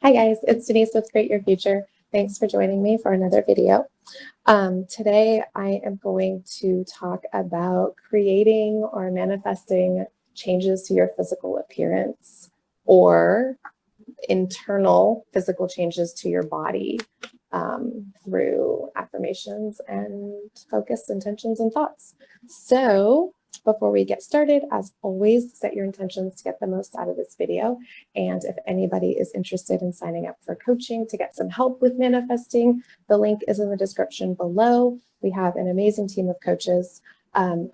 Hi guys, it's Denise with Create Your Future. Thanks for joining me for another video. Today I am going to talk about creating or manifesting changes to your physical appearance or internal physical changes to your body through affirmations and focus, intentions, and thoughts. So before we get started, as always, set your intentions to get the most out of this video. And if anybody is interested in signing up for coaching to get some help with manifesting, the link is in the description below. We have an amazing team of coaches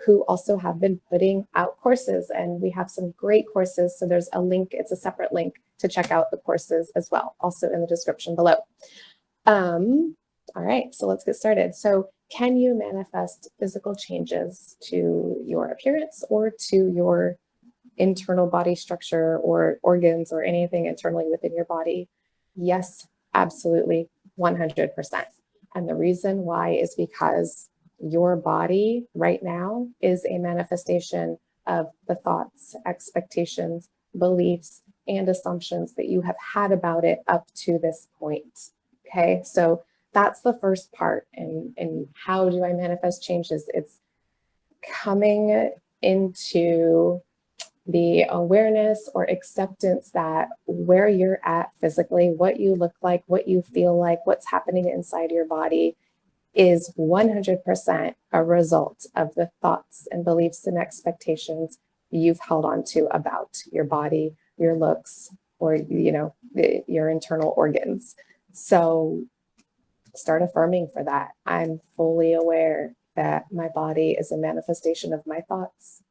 who also have been putting out courses, and we have some great courses. So there's a link, it's a separate link to check out the courses as well, also in the description below. All right, so let's get started. So can you manifest physical changes to your appearance or to your internal body structure or organs or anything internally within your body? Yes, absolutely, 100%. And the reason why is because your body right now is a manifestation of the thoughts, expectations, beliefs, and assumptions that you have had about it up to this point. Okay, so that's the first part. And how do I manifest changes? It's coming into the awareness or acceptance that where you're at physically, what you look like, what you feel like, what's happening inside your body is 100% a result of the thoughts and beliefs and expectations you've held on to about your body, your looks, or your internal organs. So start affirming for that. I'm fully aware that my body is a manifestation of my thoughts.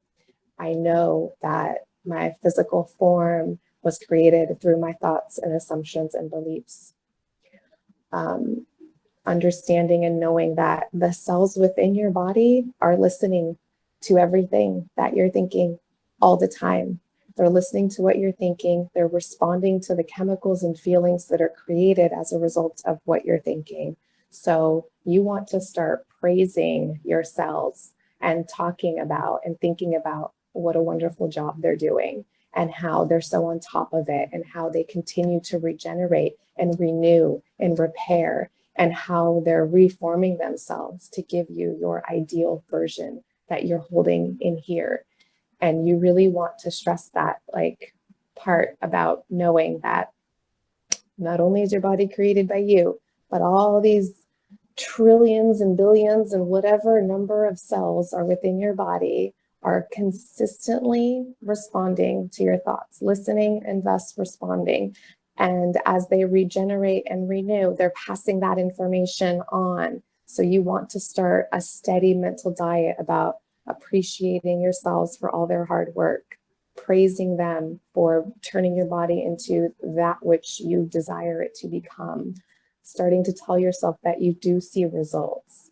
I know that my physical form was created through my thoughts and assumptions and beliefs. Understanding and knowing that the cells within your body are listening to everything that you're thinking all the time. They're listening to what you're thinking. They're responding to the chemicals and feelings that are created as a result of what you're thinking. So you want to start praising your cells and talking about and thinking about what a wonderful job they're doing and how they're so on top of it and how they continue to regenerate and renew and repair and how they're reforming themselves to give you your ideal version that you're holding in here. And you really want to stress that part about knowing that not only is your body created by you, but all these trillions and billions and whatever number of cells are within your body are consistently responding to your thoughts, listening and thus responding. And as they regenerate and renew, they're passing that information on. So you want to start a steady mental diet about appreciating yourselves for all their hard work, praising them for turning your body into that which you desire it to become, starting to tell yourself that you do see results.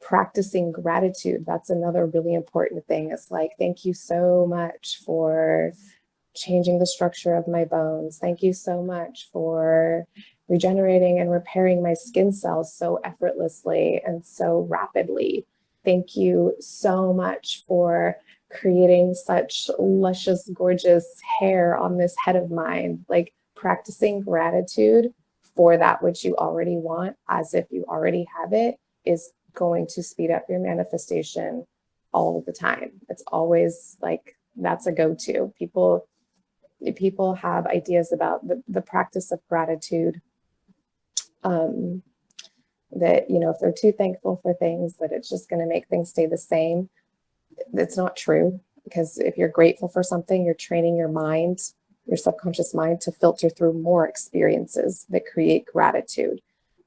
Practicing gratitude, that's another really important thing. It's like, thank you so much for changing the structure of my bones. Thank you so much for regenerating and repairing my skin cells so effortlessly and so rapidly. Thank you so much for creating such luscious, gorgeous hair on this head of mine. Like practicing gratitude for that which you already want as if you already have it is going to speed up your manifestation all the time. It's always like, that's a go-to. People have ideas about the practice of gratitude, that, if they're too thankful for things, that it's just going to make things stay the same. It's not true, because if you're grateful for something, you're training your mind, your subconscious mind, to filter through more experiences that create gratitude.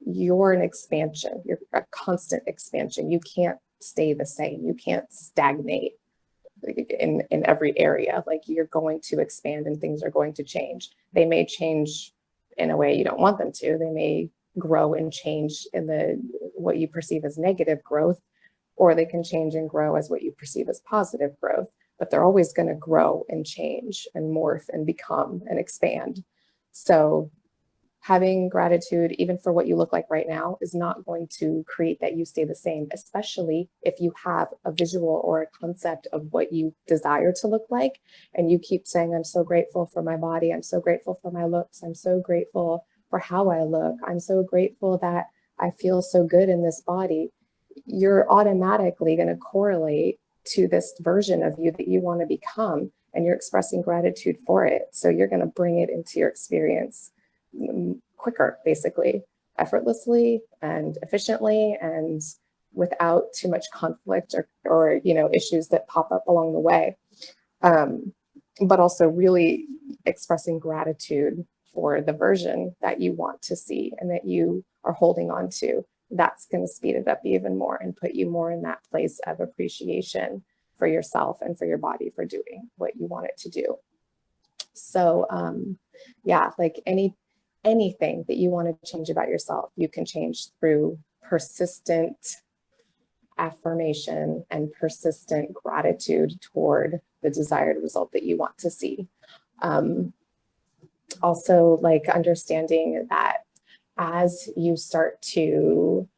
You're an expansion. You're a constant expansion. You can't stay the same. You can't stagnate in every area. Like, you're going to expand and things are going to change. They may change in a way you don't want them to. They may grow and change in what you perceive as negative growth, or they can change and grow as what you perceive as positive growth, but they're always going to grow and change and morph and become and expand. So having gratitude, even for what you look like right now, is not going to create that you stay the same, especially if you have a visual or a concept of what you desire to look like. And you keep saying, I'm so grateful for my body. I'm so grateful for my looks. I'm so grateful for how I look. I'm so grateful that I feel so good in this body. You're automatically going to correlate to this version of you that you want to become, and you're expressing gratitude for it. So you're going to bring it into your experience quicker, basically, effortlessly and efficiently, and without too much conflict or issues that pop up along the way. But also really expressing gratitude for the version that you want to see and that you are holding on to. That's going to speed it up even more and put you more in that place of appreciation for yourself and for your body for doing what you want it to do. So yeah, like anything that you want to change about yourself, you can change through persistent affirmation and persistent gratitude toward the desired result that you want to see. Also, like understanding that as you start to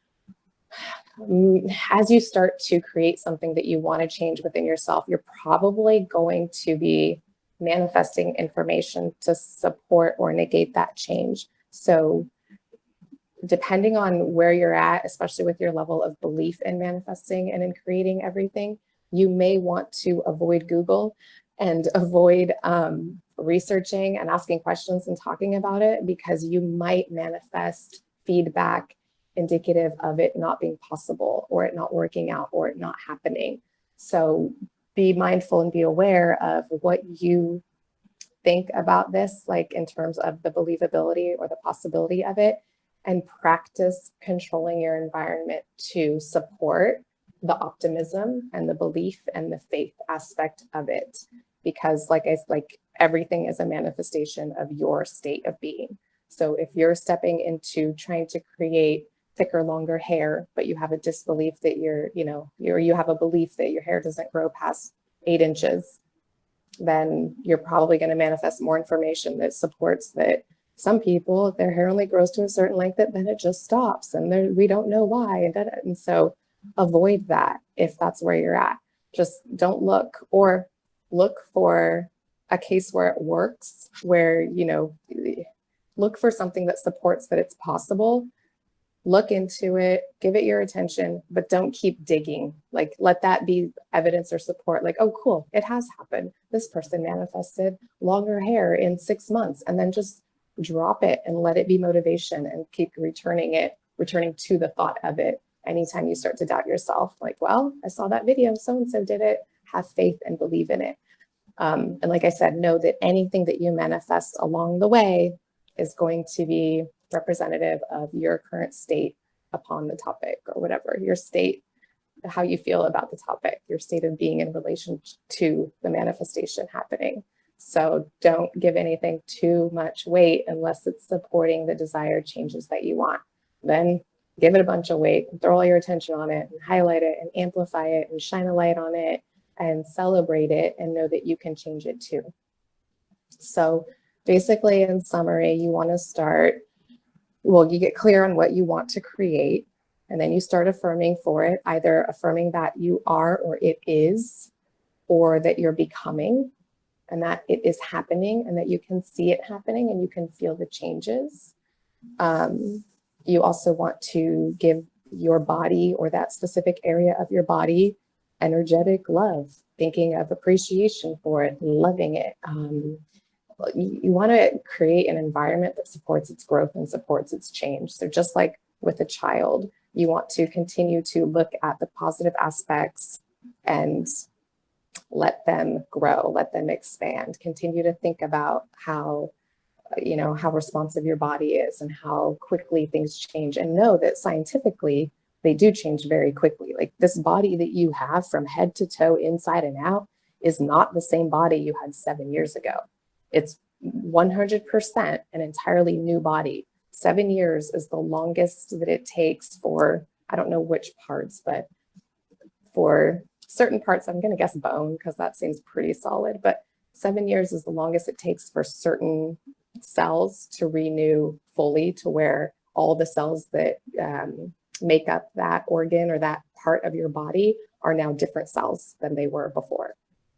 create something that you want to change within yourself, you're probably going to be manifesting information to support or negate that change. So depending on where you're at, especially with your level of belief in manifesting and in creating everything, you may want to avoid Google and avoid researching and asking questions and talking about it, because you might manifest feedback indicative of it not being possible, or it not working out, or it not happening. So be mindful and be aware of what you think about this, like in terms of the believability or the possibility of it, and practice controlling your environment to support the optimism and the belief and the faith aspect of it. Because like everything is a manifestation of your state of being. So if you're stepping into trying to create thicker, longer hair, but you have a disbelief that you have a belief that your hair doesn't grow past 8 inches, then you're probably going to manifest more information that supports that some people, their hair only grows to a certain length, that then it just stops, and we don't know why. And so avoid that if that's where you're at. Just don't look, or look for a case where it works, where, look for something that supports that it's possible. Look into it, give it your attention, but don't keep digging. Like, let that be evidence or support. Like, oh, cool, it has happened. This person manifested longer hair in 6 months, and then just drop it and let it be motivation, and keep returning to the thought of it anytime you start to doubt yourself. Like, well, I saw that video, so-and-so did it. Have faith and believe in it. And like I said, know that anything that you manifest along the way is going to be representative of your current state upon the topic, or whatever your state, how you feel about the topic, your state of being in relation to the manifestation happening. So don't give anything too much weight unless it's supporting the desired changes that you want. Then give it a bunch of weight, and throw all your attention on it, and highlight it, and amplify it, and shine a light on it, and celebrate it, and know that you can change it too. So basically, in summary, you want to start, you get clear on what you want to create, and then you start affirming for it, either affirming that you are, or it is, or that you're becoming, and that it is happening, and that you can see it happening, and you can feel the changes. You also want to give your body, or that specific area of your body, energetic love, thinking of appreciation for it, loving it. You want to create an environment that supports its growth and supports its change. So just like with a child, you want to continue to look at the positive aspects and let them grow, let them expand. Continue to think about how responsive your body is and how quickly things change, and know that scientifically they do change very quickly. Like, this body that you have from head to toe, inside and out, is not the same body you had 7 years ago. It's 100% an entirely new body. 7 years is the longest that it takes for, I don't know which parts, but for certain parts, I'm going to guess bone, because that seems pretty solid, but 7 years is the longest it takes for certain cells to renew fully to where all the cells that make up that organ or that part of your body are now different cells than they were before.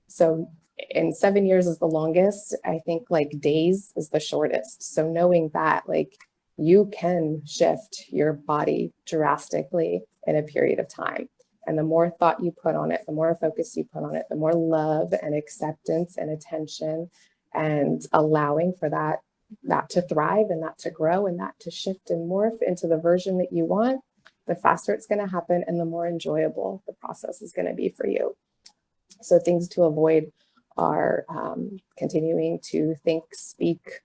So, and 7 years is the longest. I think like days is the shortest. So knowing that, like, you can shift your body drastically in a period of time. And the more thought you put on it, the more focus you put on it, the more love and acceptance and attention and allowing for that to thrive and that to grow and that to shift and morph into the version that you want, the faster it's going to happen and the more enjoyable the process is going to be for you. So things to avoid are continuing to think, speak,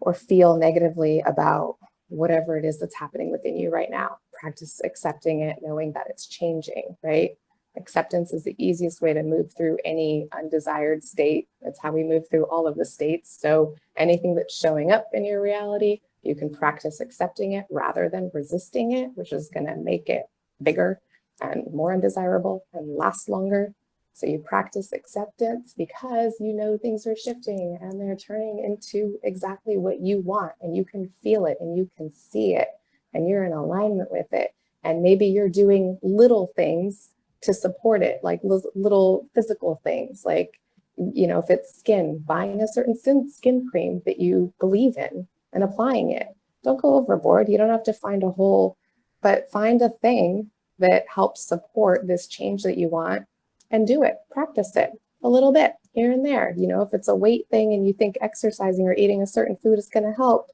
or feel negatively about whatever it is that's happening within you right now. Practice accepting it, knowing that it's changing, right? Acceptance is the easiest way to move through any undesired state. It's how we move through all of the states. So anything that's showing up in your reality, you can practice accepting it rather than resisting it, which is going to make it bigger and more undesirable and last longer. So you practice acceptance because you know things are shifting and they're turning into exactly what you want, and you can feel it and you can see it and you're in alignment with it. And maybe you're doing little things to support it, like little physical things, like, you know, if it's skin, buying a certain skin cream that you believe in and applying it. Don't go overboard. You don't have to find a whole, but find a thing that helps support this change that you want and do it. Practice it a little bit here and there. You know, if it's a weight thing and you think exercising or eating a certain food is going to help,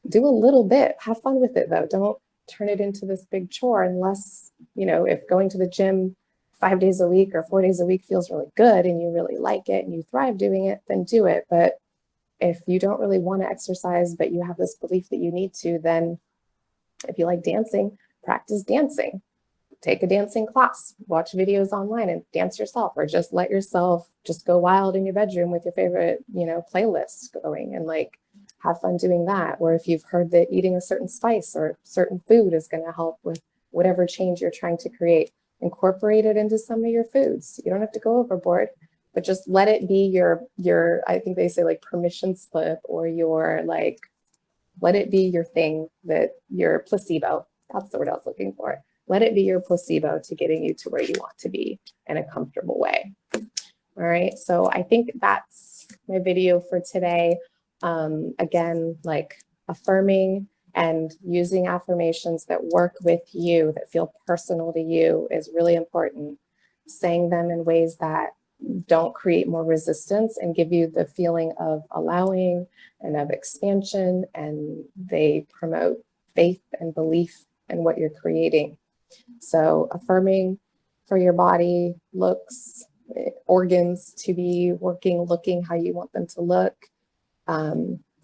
do a little bit. Have fun with it though. Don't turn it into this big chore unless, you know, if going to the gym 5 days a week or 4 days a week feels really good and you really like it and you thrive doing it, then do it. But if you don't really want to exercise, but you have this belief that you need to, then if you like dancing, practice dancing. Take a dancing class, watch videos online and dance yourself, or just let yourself just go wild in your bedroom with your favorite, you know, playlist going and like have fun doing that. Or if you've heard that eating a certain spice or certain food is going to help with whatever change you're trying to create, incorporate it into some of your foods. You don't have to go overboard, but just let it be your, I think they say like permission slip, or your like, let it be your thing, that your placebo. That's the word I was looking for. Let it be your placebo to getting you to where you want to be in a comfortable way. All right, so I think that's my video for today. Again, like affirming and using affirmations that work with you, that feel personal to you, is really important. Saying them in ways that don't create more resistance and give you the feeling of allowing and of expansion, and they promote faith and belief in what you're creating. So affirming for your body, looks, organs to be working, looking how you want them to look,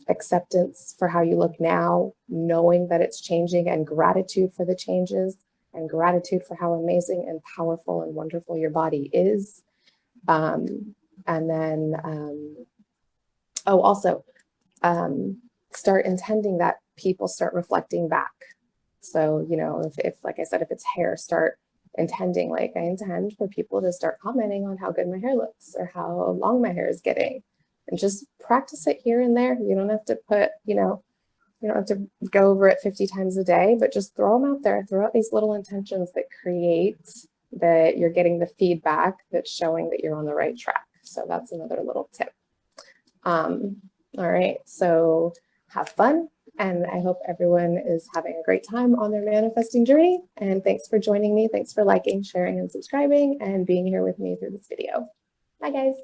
acceptance for how you look now, knowing that it's changing, and gratitude for the changes, and gratitude for how amazing and powerful and wonderful your body is. And then, also start intending that people start reflecting back. So, you know, if like I said, if it's hair, start intending, like I intend for people to start commenting on how good my hair looks or how long my hair is getting, and just practice it here and there. You don't have to put, you know, you don't have to go over it 50 times a day, but just throw them out there, throw out these little intentions that create that you're getting the feedback that's showing that you're on the right track. So that's another little tip. All right, so have fun. And I hope everyone is having a great time on their manifesting journey. And thanks for joining me. Thanks for liking, sharing, and subscribing, and being here with me through this video. Bye, guys.